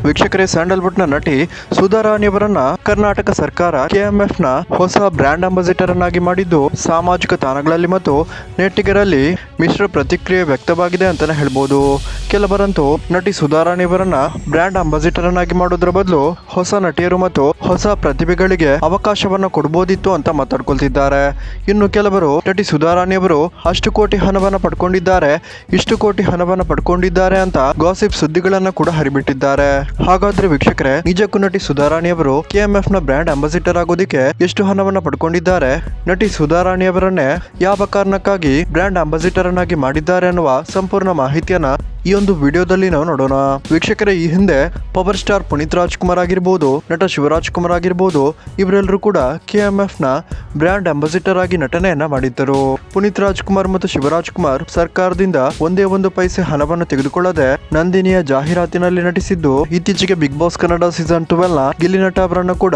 ವೀಕ್ಷಕರೇ, ಸ್ಯಾಂಡಲ್ವುಡ್ನ ನಟಿ ಸುಧಾ ರಾಣಿಯವರನ್ನ ಕರ್ನಾಟಕ ಸರ್ಕಾರ ಕೆಎಂಎಫ್ ನ ಹೊಸ ಬ್ರ್ಯಾಂಡ್ ಅಂಬಾಸಿಡರ್ ಅನ್ನಾಗಿ ಮಾಡಿದ್ದು ಸಾಮಾಜಿಕ ತಾಣಗಳಲ್ಲಿ ಮತ್ತು ನೆಟ್ಟಿಗರಲ್ಲಿ ಮಿಶ್ರ ಪ್ರತಿಕ್ರಿಯೆ ವ್ಯಕ್ತವಾಗಿದೆ ಅಂತಾನೆ ಹೇಳ್ಬೋದು. ಕೆಲವರಂತೂ ನಟಿ ಸುಧಾ ರಾಣಿಯವರನ್ನ ಬ್ರ್ಯಾಂಡ್ ಅಂಬಾಸಿಡರ್ ಅನ್ನಾಗಿ ಮಾಡೋದ್ರ ಬದಲು ಹೊಸ ನಟಿಯರು ಮತ್ತು ಹೊಸ ಪ್ರತಿಭೆಗಳಿಗೆ ಅವಕಾಶವನ್ನ ಕೊಡಬಹುದಿತ್ತು ಅಂತ ಮಾತಾಡ್ಕೊಳ್ತಿದ್ದಾರೆ. ಇನ್ನು ಕೆಲವರು ನಟಿ ಸುಧಾ ರಾಣಿಯವರು ಅಷ್ಟು ಕೋಟಿ ಹಣವನ್ನ ಪಡ್ಕೊಂಡಿದ್ದಾರೆ, ಇಷ್ಟು ಕೋಟಿ ಹಣವನ್ನ ಪಡ್ಕೊಂಡಿದ್ದಾರೆ ಅಂತ ಗಾಸಿಪ್ ಸುದ್ದಿಗಳನ್ನ ಕೂಡ ಹರಿಬಿಟ್ಟಿದ್ದಾರೆ. ಹಾಗಾದ್ರೆ ವೀಕ್ಷಕರೇ, ನಿಜಕ್ಕೂ ನಟಿ ಸುಧಾ ರಾಣಿಯವರು ಕೆಎಂಎಫ್ ನ ಬ್ರ್ಯಾಂಡ್ ಅಂಬಾಸಿಡರ್ ಆಗೋದಿಕ್ಕೆ ಎಷ್ಟು ಹಣವನ್ನ ಪಡ್ಕೊಂಡಿದ್ದಾರೆ, ನಟಿ ಸುಧಾ ರಾಣಿಯವರನ್ನೇ ಯಾವ ಕಾರಣಕ್ಕಾಗಿ ಬ್ರ್ಯಾಂಡ್ ಅಂಬಾಸಿಡರ್ ಅನ್ನಾಗಿ ಮಾಡಿದ್ದಾರೆ ಅನ್ನುವ ಸಂಪೂರ್ಣ ಮಾಹಿತಿಯನ್ನ ಈ ಒಂದು ವಿಡಿಯೋದಲ್ಲಿ ನಾವು ನೋಡೋಣ. ವೀಕ್ಷಕರೇ, ಈ ಹಿಂದೆ ಪವರ್ ಸ್ಟಾರ್ ಪುನೀತ್ ರಾಜ್ಕುಮಾರ್ ಆಗಿರ್ಬೋದು, ನಟ ಶಿವರಾಜ್ ಕುಮಾರ್ ಆಗಿರ್ಬೋದು, ಇವರೆಲ್ಲರೂ ಕೂಡ ಕೆಎಂಎಫ್ ನ ಬ್ರ್ಯಾಂಡ್ ಅಂಬಾಸಿಡರ್ ಆಗಿ ನಟನೆಯನ್ನ ಮಾಡಿದ್ದರು. ಪುನೀತ್ ರಾಜ್ಕುಮಾರ್ ಮತ್ತು ಶಿವರಾಜ್ ಕುಮಾರ್ ಸರ್ಕಾರದಿಂದ ಒಂದೇ ಒಂದು ಪೈಸೆ ಹಣವನ್ನು ತೆಗೆದುಕೊಳ್ಳದೆ ನಂದಿನಿಯ ಜಾಹೀರಾತಿನಲ್ಲಿ ನಟಿಸಿದ್ದು, ಇತ್ತೀಚೆಗೆ ಬಿಗ್ ಬಾಸ್ ಕನ್ನಡ ಸೀಸನ್ 12 ನ ಗಿಲ್ಲಿ ನಟ ಅವರನ್ನು ಕೂಡ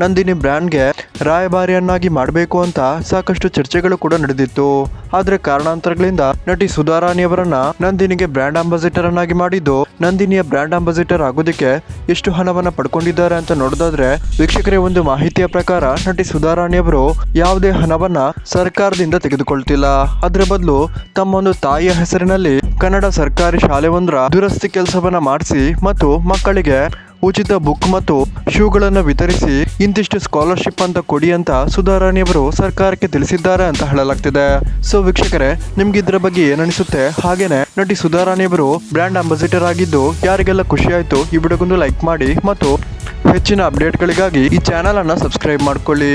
ನಂದಿನಿ ಬ್ರ್ಯಾಂಡ್ಗೆ ರಾಯಭಾರಿಯನ್ನಾಗಿ ಮಾಡಬೇಕು ಅಂತ ಸಾಕಷ್ಟು ಚರ್ಚೆಗಳು ಕೂಡ ನಡೆದಿತ್ತು. ಆದ್ರೆ ಕಾರಣಾಂತರಗಳಿಂದ ನಟಿ ಸುಧಾ ರಾಣಿಯವರನ್ನ ನಂದಿನಿಗೆ ಬ್ರ್ಯಾಂಡ್ ಅಂಬಾಸಿಡರ್ ಅನ್ನಾಗಿ ಮಾಡಿದ್ದು, ನಂದಿನಿಯ ಬ್ರ್ಯಾಂಡ್ ಅಂಬಾಸಿಡರ್ ಆಗೋದಕ್ಕೆ ಎಷ್ಟು ಹಣವನ್ನ ಪಡ್ಕೊಂಡಿದ್ದಾರೆ ಅಂತ ನೋಡೋದಾದ್ರೆ ವೀಕ್ಷಕರೇ, ಒಂದು ಮಾಹಿತಿಯ ಪ್ರಕಾರ ನಟಿ ಸುಧಾ ರಾಣಿಯವರು ಯಾವುದೇ ಹಣವನ್ನ ಸರ್ಕಾರದಿಂದ ತೆಗೆದುಕೊಳ್ತಿಲ್ಲ. ಅದರ ಬದಲು ತಮ್ಮ ಒಂದು ತಾಯಿಯ ಹೆಸರಿನಲ್ಲಿ ಕನ್ನಡ ಸರ್ಕಾರಿ ಶಾಲೆ ಒಂದರ ದುರಸ್ತಿ ಕೆಲಸವನ್ನ ಮಾಡಿಸಿ ಮತ್ತು ಮಕ್ಕಳಿಗೆ ಉಚಿತ ಬುಕ್ ಮತ್ತು ಶೂಗಳನ್ನು ವಿತರಿಸಿ ಇಂತಿಷ್ಟು ಸ್ಕಾಲರ್ಶಿಪ್ ಅಂತ ಕೊಡಿ ಅಂತ ಸುಧಾ ರಾಣಿಯವರು ಸರ್ಕಾರಕ್ಕೆ ತಿಳಿಸಿದ್ದಾರೆ ಅಂತ ಹೇಳಲಾಗ್ತಿದೆ. ಸೊ ವೀಕ್ಷಕರೇ, ನಿಮ್ಗೆ ಇದ್ರ ಬಗ್ಗೆ ಏನನಿಸುತ್ತೆ? ಹಾಗೇನೆ ನಟಿ ಸುಧಾ ರಾಣಿಯವರು ಬ್ರ್ಯಾಂಡ್ ಅಂಬಾಸಿಡರ್ ಆಗಿದ್ದು ಯಾರಿಗೆಲ್ಲ ಖುಷಿ ಆಯ್ತು ಈ ವಿಡಿಯೋಗೊಂದು ಲೈಕ್ ಮಾಡಿ ಮತ್ತು ಹೆಚ್ಚಿನ ಅಪ್ಡೇಟ್ಗಳಿಗಾಗಿ ಈ ಚಾನಲ್ ಅನ್ನ ಸಬ್ಸ್ಕ್ರೈಬ್ ಮಾಡ್ಕೊಳ್ಳಿ.